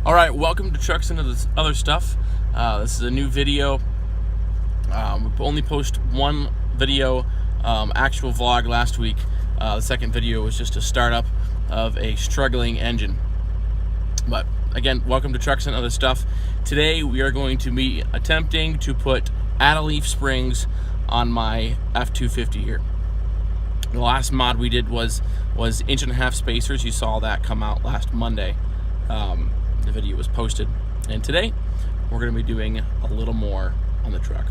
All right, welcome to Trucks and Other Stuff. This is a new video. We only posted one video, actual vlog last week. The second video was just a startup of a struggling engine. But again, welcome to Trucks and Other Stuff. Today we are going to be attempting to put add-a-leaf springs on my F250 here. The last mod we did was 1.5-inch spacers. You saw that come out last Monday. The video was posted, and today we're going to be doing a little more on the truck.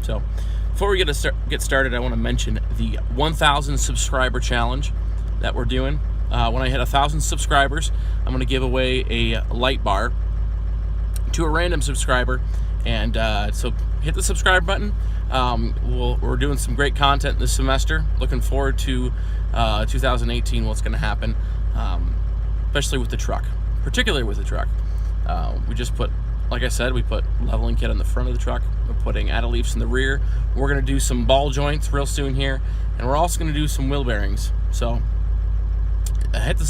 So before we get started, I want to mention the 1,000 subscriber challenge that we're doing. When I hit 1,000 subscribers, I'm going to give away a light bar to a random subscriber, and so hit the subscribe button. We're doing some great content this semester. Looking forward to 2018, what's going to happen, especially with the truck. Particularly with the truck. We just put, like I said, we put leveling kit on the front of the truck. We're putting add-a-leafs in the rear. We're going to do some ball joints real soon here, and we're also going to do some wheel bearings. So hit the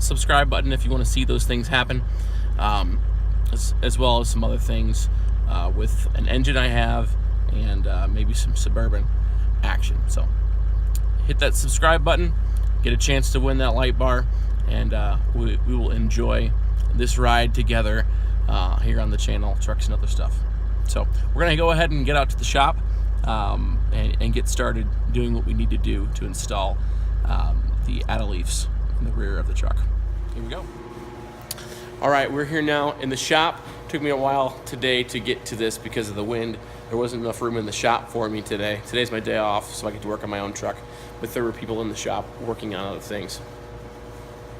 subscribe button if you want to see those things happen, as well as some other things with an engine I have and maybe some Suburban action. So hit that subscribe button, get a chance to win that light bar, and we will enjoy this ride together here on the channel, Trucks and Other Stuff. So we're going to go ahead and get out to the shop and get started doing what we need to do to install the add-a-leafs in the rear of the truck. Here we go. All right, we're here now in the shop. Took me a while today to get to this because of the wind. There wasn't enough room in the shop for me today. Today's my day off, so I get to work on my own truck, but there were people in the shop working on other things.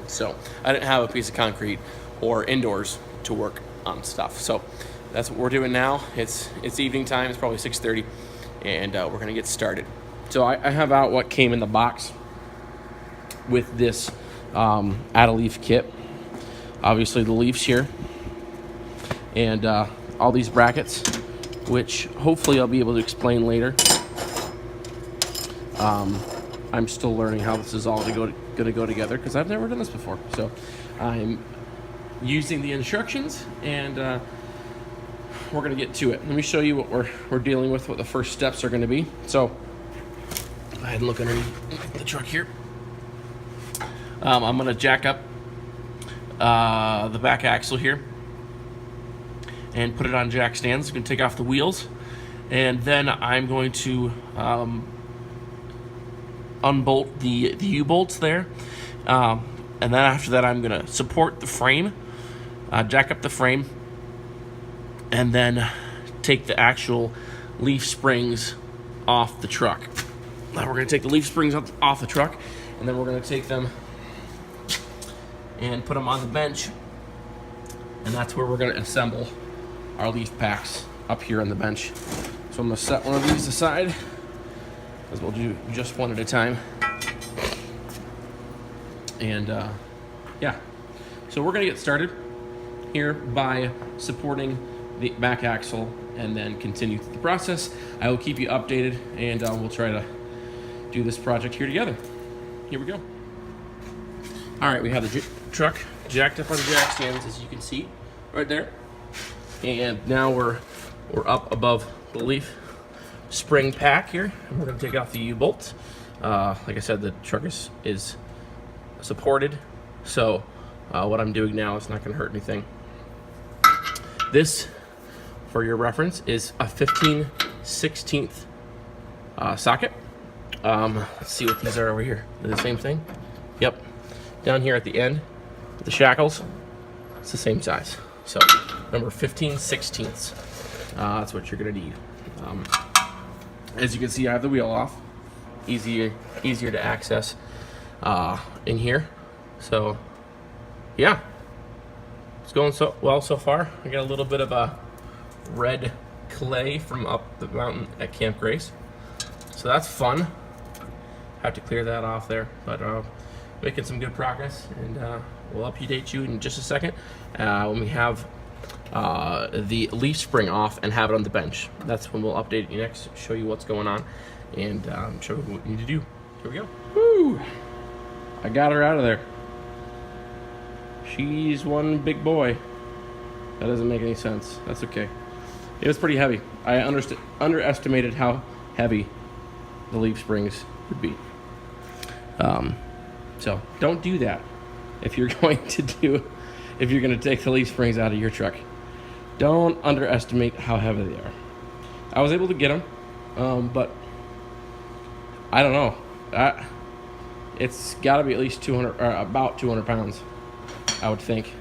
So I didn't have a piece of concrete or indoors to work on stuff. So that's what we're doing now. It's evening time. It's probably 6:30, and we're gonna get started. So I have out what came in the box with this add-a-leaf kit. Obviously the leaves here, and all these brackets, which hopefully I'll be able to explain later. I'm still learning how this is all going to go together because I've never done this before. So I'm using the instructions, and we're going to get to it. Let me show you what we're dealing with, what the first steps are going to be. So go ahead and look underneath the truck here. I'm going to jack up the back axle here and put it on jack stands. I'm going to take off the wheels, and then I'm going to unbolt the U-bolts there, and then after that I'm going to support the frame, jack up the frame, and then take the actual leaf springs off the truck. Now we're going to take the leaf springs off the truck, and then we're going to take them and put them on the bench, and that's where we're going to assemble our leaf packs up here on the bench. So I'm going to set one of these aside, because we'll do just one at a time. And yeah, so we're gonna get started here by supporting the back axle and then continue through the process. I will keep you updated, and we'll try to do this project here together. Here we go. All right, we have the truck jacked up on the jack stands, as you can see right there. And now we're up above the leaf spring pack here, and we're going to take off the U-bolts. Like I said, the truck is supported, so what I'm doing now is not going to hurt anything. This, for your reference, is a 15/16 socket. Let's see what these are over here. They're the same thing? Yep. Down here at the end, the shackles, it's the same size. So number 15/16. That's what you're going to need. As you can see, I have the wheel off. Easier to access in here. So yeah, it's going so well so far. I got a little bit of a red clay from up the mountain at Camp Grace, so that's fun. Have to clear that off there, but making some good progress, and we'll update you in just a second when we have the leaf spring off and have it on the bench. That's when we'll update you next, show you what's going on, and show you what you need to do. Here we go. Woo! I got her out of there. She's one big boy. That doesn't make any sense. That's okay. It was pretty heavy. I underestimated how heavy the leaf springs would be. So don't do that if you're going to take the leaf springs out of your truck. Don't underestimate how heavy they are. I was able to get them, but I don't know. It's got to be at least 200, or about 200 pounds, I would think.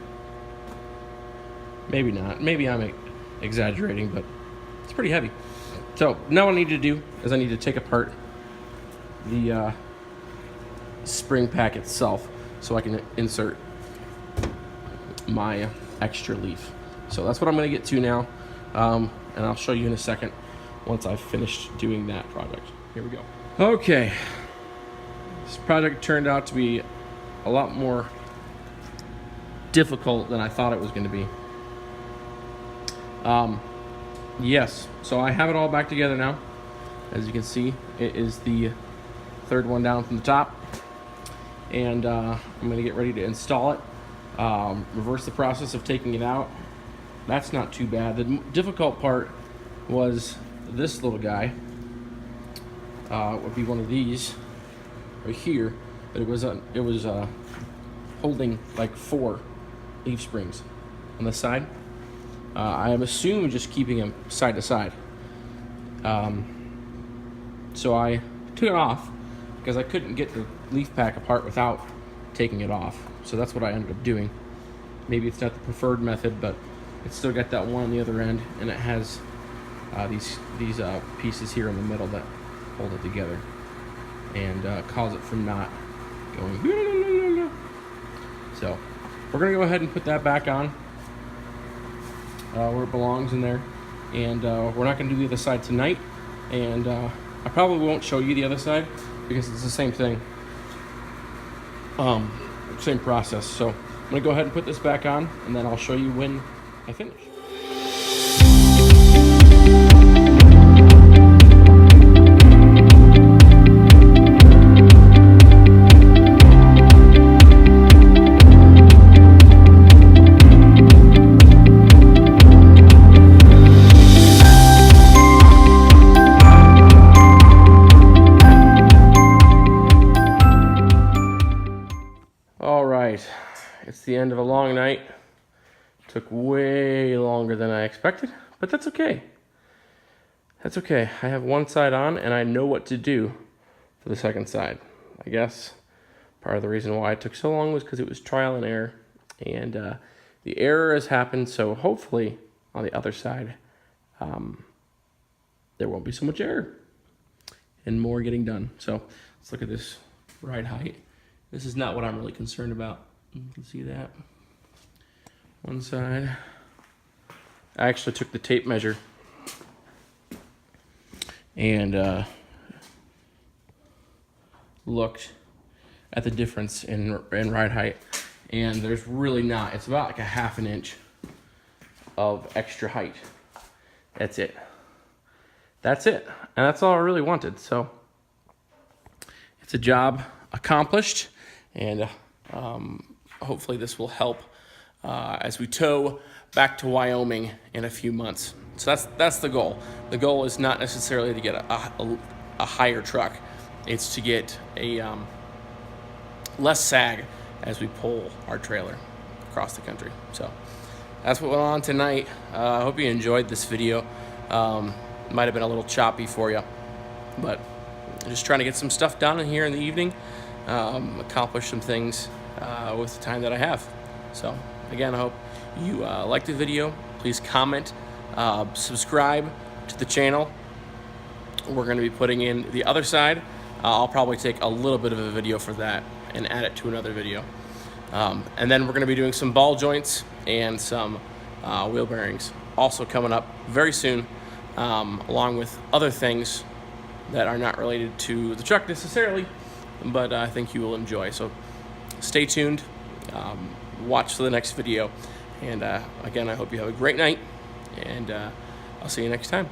Maybe not. Maybe I'm exaggerating, but it's pretty heavy. So now what I need to do is I need to take apart the spring pack itself so I can insert my extra leaf. So that's what I'm going to get to now, and I'll show you in a second once I've finished doing that project. Here we go. Okay, this project turned out to be a lot more difficult than I thought it was going to be. Yes, so I have it all back together now. As you can see, it is the third one down from the top, and I'm going to get ready to install it. Reverse the process of taking it out. That's not too bad. The difficult part was this little guy. Would be one of these right here, but it was holding like 4 leaf springs on the side. I am assuming just keeping them side to side. So I took it off because I couldn't get the leaf pack apart without taking it off. So that's what I ended up doing. Maybe it's not the preferred method, but it's still got that one on the other end, and it has these pieces here in the middle that hold it together and cause it from not going. So we're gonna go ahead and put that back on where it belongs in there, and we're not gonna do the other side tonight, and I probably won't show you the other side because it's the same thing, same process. So I'm gonna go ahead and put this back on, and then I'll show you when I finish. All right, it's the end of a long night. Took way longer than I expected, but that's okay. That's okay. I have one side on, and I know what to do for the second side. I guess part of the reason why it took so long was because it was trial and error, and the error has happened, so hopefully on the other side there won't be so much error and more getting done. So let's look at this ride height. This is not what I'm really concerned about. You can see that. One side. I actually took the tape measure and looked at the difference in ride height, and there's really not. It's about like a ½ inch of extra height. That's it. That's it. And that's all I really wanted. So it's a job accomplished, and hopefully this will help as we tow back to Wyoming in a few months. So that's the goal. The goal is not necessarily to get a higher truck. It's to get a less sag as we pull our trailer across the country. So that's what went on tonight. I hope you enjoyed this video. Might have been a little choppy for you, but I'm just trying to get some stuff done in here in the evening, accomplish some things with the time that I have. So again, I hope you liked the video. Please comment, subscribe to the channel. We're going to be putting in the other side. I'll probably take a little bit of a video for that and add it to another video. And then we're going to be doing some ball joints and some wheel bearings also coming up very soon, along with other things that are not related to the truck necessarily, but I think you will enjoy. So stay tuned, watch the next video, And again, I hope you have a great night, and I'll see you next time.